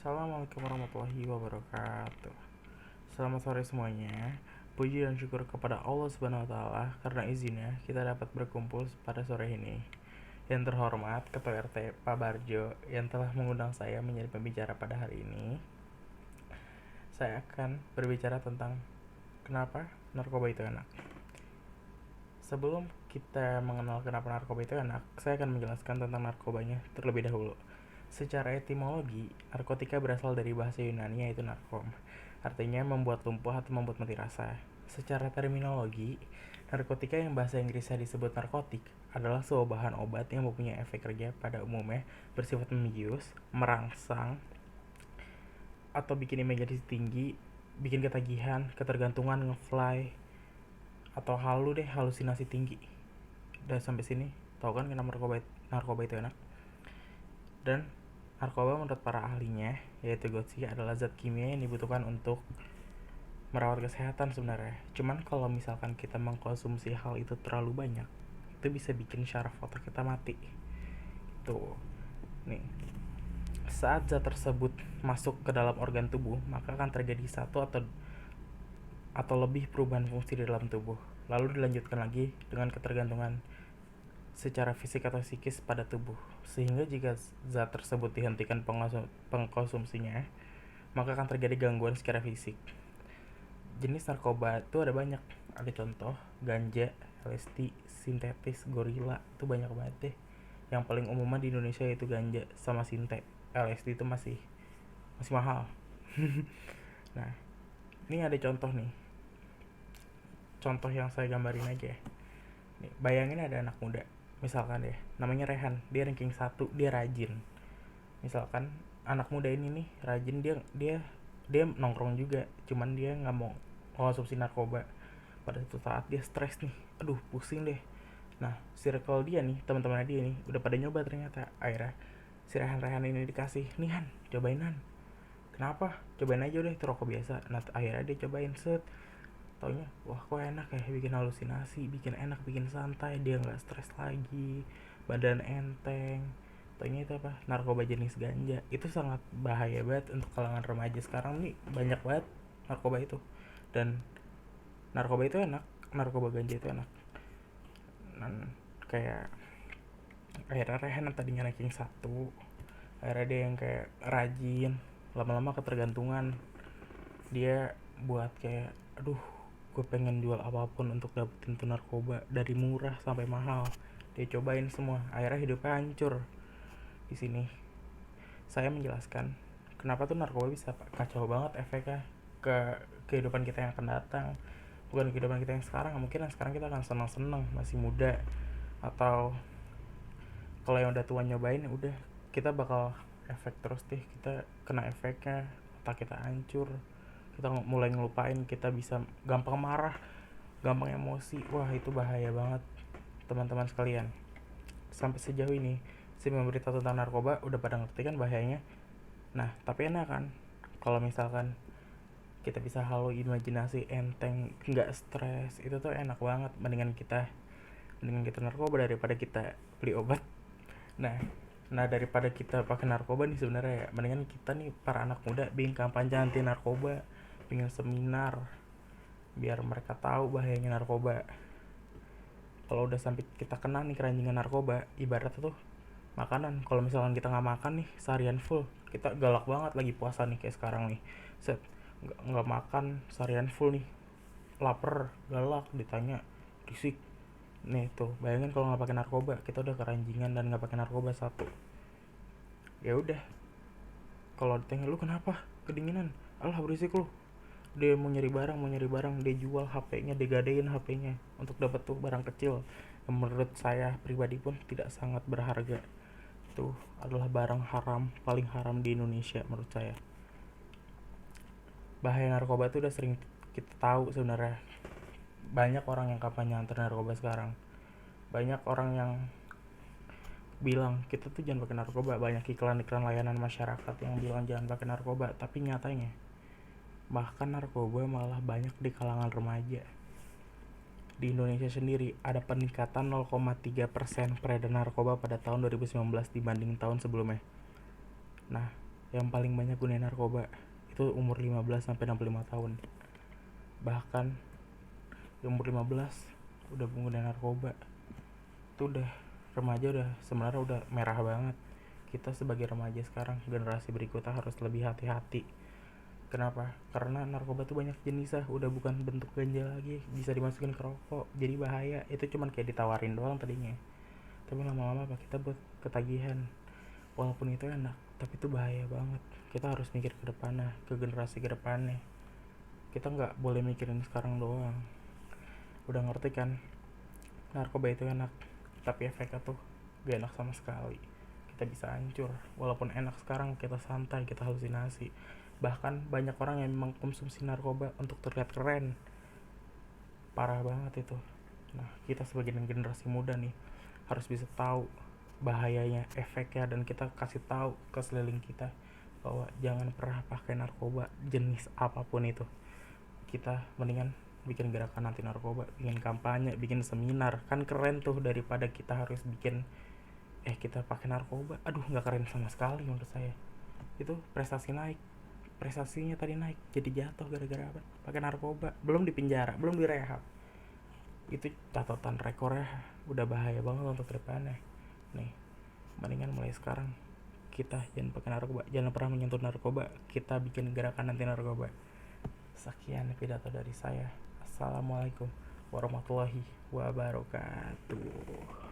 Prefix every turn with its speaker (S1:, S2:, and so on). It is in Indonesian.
S1: Assalamualaikum warahmatullahi wabarakatuh. Selamat sore semuanya. Puji dan syukur kepada Allah Subhanahu wa taala karena izinnya kita dapat berkumpul pada sore ini. Yang terhormat Ketua RT Pak Barjo yang telah mengundang saya menjadi pembicara pada hari ini. Saya akan berbicara tentang kenapa narkoba itu enak. Sebelum kita mengenal kenapa narkoba itu enak, saya akan menjelaskan tentang narkobanya terlebih dahulu. Secara etimologi, narkotika berasal dari bahasa Yunani yaitu narkom, artinya membuat lumpuh atau membuat mati rasa. Secara terminologi, narkotika yang bahasa Inggrisnya disebut narkotik adalah sebuah bahan obat yang mempunyai efek kerja pada umumnya bersifat membius, merangsang, atau bikin imajinasi tinggi, bikin ketagihan, ketergantungan, ngefly, atau halusinasi tinggi. Dan sampai sini, tahu kan kenapa narkoba itu enak? Dan narkoba menurut para ahlinya, yaitu Gotzi, adalah zat kimia yang dibutuhkan untuk merawat kesehatan sebenarnya. Cuman kalau misalkan kita mengkonsumsi hal itu terlalu banyak, itu bisa bikin syaraf otak kita mati. Tuh, nih. Saat zat tersebut masuk ke dalam organ tubuh, maka akan terjadi satu atau lebih perubahan fungsi di dalam tubuh. Lalu dilanjutkan lagi dengan ketergantungan secara fisik atau psikis pada tubuh, sehingga jika zat tersebut dihentikan pengkonsumsinya, maka akan terjadi gangguan secara fisik. Jenis narkoba itu ada banyak, ada contoh ganja, LSD, sintetis, gorila, itu banyak banget deh. Yang paling umumnya di Indonesia yaitu ganja sama sinte. LSD itu masih mahal. Nah, ini ada contoh nih, contoh yang saya gambarin aja. Nih, bayangin ada anak muda, misalkan deh, namanya Rehan, dia ranking 1, dia rajin. Misalkan anak muda ini nih rajin, dia nongkrong juga, cuman dia nggak mau konsumsi narkoba. Pada suatu saat dia stres nih, aduh pusing deh. Nah, circle dia nih, teman-teman dia nih udah pada nyoba ternyata. Akhirnya si Rehan ini dikasih, nih Han, cobain Han. Kenapa? Cobain aja udah, itu rokok biasa. Nah, akhirnya dia cobain, set, taunya wah kok enak ya, bikin halusinasi, bikin enak, bikin santai, dia nggak stres lagi, badan enteng. Taunya itu apa, narkoba jenis ganja. Itu sangat bahaya banget untuk kalangan remaja sekarang nih, banyak banget narkoba itu. Dan narkoba itu enak, narkoba ganja itu enak. Dan kayak akhirnya Rehan yang tadinya ranking 1, akhirnya dia yang kayak rajin, lama-lama ketergantungan. Dia buat kayak, aduh, gue pengen jual apapun untuk dapetin tuh narkoba, dari murah sampai mahal. Dia cobain semua, akhirnya hidupnya hancur. Di sini saya menjelaskan kenapa tuh narkoba bisa kacau banget efeknya ke kehidupan kita yang akan datang. Bukan kehidupan kita yang sekarang, mungkin yang sekarang kita akan senang-senang masih muda, atau kalau yang udah tua nyobain udah, kita bakal efek terus deh, kita kena efeknya, otak kita hancur, kita mulai ngelupain, kita bisa gampang marah, gampang emosi. Wah, itu bahaya banget teman-teman sekalian. Sampai sejauh ini si pemberita tentang narkoba udah pada ngerti kan bahayanya. Nah, tapi enak kan kalau misalkan kita bisa halu imajinasi, enteng, nggak stres. Itu tuh enak banget. Mendingan kita narkoba daripada kita beli obat. Nah, daripada kita pakai narkoba nih sebenarnya ya, mendingan kita nih para anak muda bikin kampanye anti narkoba, bikin seminar biar mereka tahu bahayanya narkoba. Kalau udah sampai kita kena nih keranjingan narkoba, ibaratnya tuh makanan. Kalau misalkan kita nggak makan nih seharian full, kita galak banget lagi puasa nih kayak sekarang nih, set, nggak makan seharian full nih, lapar, galak, ditanya risik. Nih tuh, bayangin kalau nggak pakai narkoba, kita udah keranjingan dan nggak pakai narkoba satu. Ya udah, kalau ditanya lu kenapa kedinginan, alah berisik lu. Dia mau nyari barang, dia jual HP-nya, digadein HP-nya untuk dapat tuh barang kecil yang menurut saya pribadi pun tidak sangat berharga. Itu adalah barang haram, paling haram di Indonesia menurut saya. Bahaya narkoba itu udah sering kita tahu sebenarnya. Banyak orang yang kampanye anti narkoba sekarang. Banyak orang yang bilang kita tuh jangan pakai narkoba. Banyak iklan-iklan layanan masyarakat yang bilang jangan pakai narkoba, tapi nyatanya bahkan narkoba malah banyak di kalangan remaja. Di Indonesia sendiri ada peningkatan 0,3% peredaran narkoba pada tahun 2019 dibanding tahun sebelumnya. Nah, yang paling banyak gunain narkoba itu umur 15 sampai 65 tahun. Bahkan di umur 15 udah pengguna narkoba. Itu udah remaja, udah sebenarnya udah merah banget. Kita sebagai remaja sekarang, generasi berikutnya harus lebih hati-hati. Kenapa? Karena narkoba tuh banyak jenisnya, udah bukan bentuk ganja lagi, bisa dimasukin ke rokok, jadi bahaya. Itu cuman kayak ditawarin doang tadinya, tapi lama-lama apa kita buat ketagihan. Walaupun itu enak, tapi itu bahaya banget. Kita harus mikir ke depannya, ke generasi ke depannya. Kita nggak boleh mikirin sekarang doang. Udah ngerti kan? Narkoba itu enak, tapi efeknya tuh gak enak sama sekali. Kita bisa hancur. Walaupun enak sekarang, kita santai, kita halusinasi. Bahkan banyak orang yang memang konsumsi narkoba untuk terlihat keren. Parah banget itu. Nah, kita sebagai generasi muda nih harus bisa tahu bahayanya, efeknya, dan kita kasih tahu ke sekeliling kita bahwa jangan pernah pakai narkoba jenis apapun itu. Kita mendingan bikin gerakan anti narkoba, bikin kampanye, bikin seminar, kan keren tuh, daripada kita harus bikin kita pakai narkoba. Aduh, nggak keren sama sekali menurut saya. Itu prestasinya tadi naik, jadi jatuh gara-gara apa? Pakai narkoba, belum di penjara, belum direhab. Itu catatan rekornya udah bahaya banget untuk kedepannya. Nih, mendingan mulai sekarang kita jangan pakai narkoba, jangan pernah menyentuh narkoba. Kita bikin gerakan anti narkoba. Sekian pidato dari saya. Assalamualaikum warahmatullahi wabarakatuh.